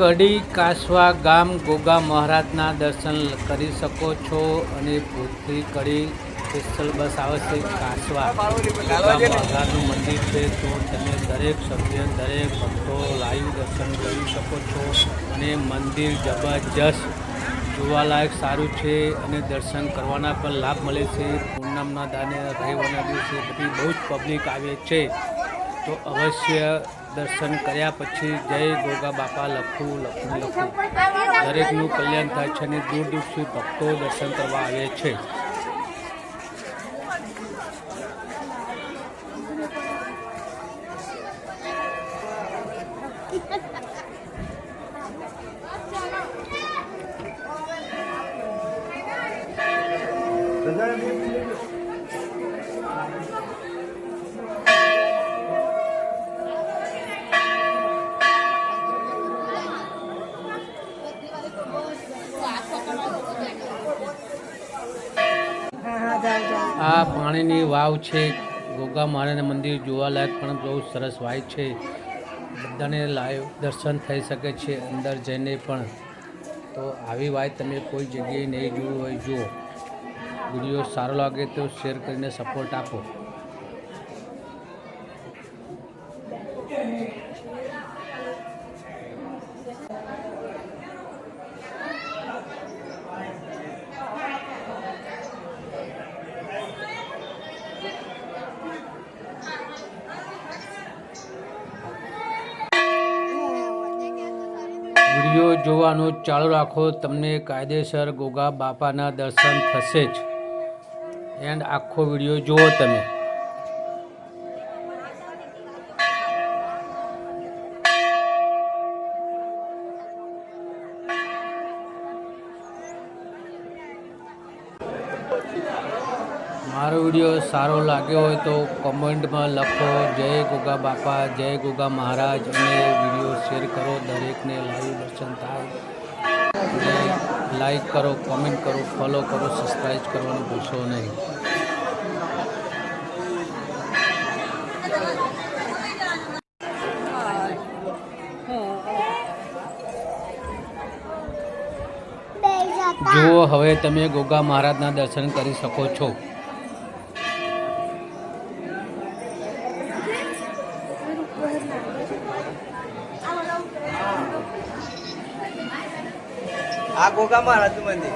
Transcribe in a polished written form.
કડી કાસવા ગામ ગોગા મહારાજના દર્શન કરી શકો છો અને ભૂતથી કડી સ્પેશિયલ બસ આવે છે કાસવા ગોગા મહારાજનું મંદિર છે, તો તમે દરેક સભ્ય દરેક ભક્તો લાઈવ દર્શન કરી શકો છો અને મંદિર જબરજસ્ત જોવાલાયક સારું છે અને દર્શન કરવાના પણ લાભ મળે છે। પૂનમના દાને રવિવારના દિવસે બધી બહુ જ પબ્લિક આવે છે, તો અવશ્ય દર્શન કર્યા પછી જય ગોગા બાપા લખું દરેકનું કલ્યાણ થાય છે અને દૂર દૂરથી ભક્તો દર્શન કરવા આવે છે। આ પાણીની વાવ છે, ગોગા મહારાજના મંદિર જોવાલાયક પણ બહુ સરસ વાય છે, બધાને લાઈવ દર્શન થઈ શકે છે અંદર જઈને પણ। તો આવી વાય તમે કોઈ જગ્યાએ નહીં જોયું હોય જુઓ। વિડીયો સારો લાગે તો શેર કરીને સપોર્ટ આપો। વિડીયો જોવાનું ચાલુ રાખો, તમને કાયદેસર ગોગા બાપાના દર્શન થશે જ। એન્ડ આખો વિડીયો જુઓ તમે। મારો વિડીયો સારો લાગ્યો હોય તો કોમેન્ટમાં લખો જય ગોગા બાપા, જય ગોગા મહારાજ, અને વિડીયો શેર કરો, દરેકને લાઈવ દર્શન થાય। લાઈક કરો, કોમેન્ટ કરો, ફોલો કરો, સબસ્ક્રાઈબ કરવાનું ભૂલશો નહીં। જુઓ હવે તમે ગોગા મહારાજના દર્શન કરી શકો છો। આ ગોગા મહારાજનું મંદિર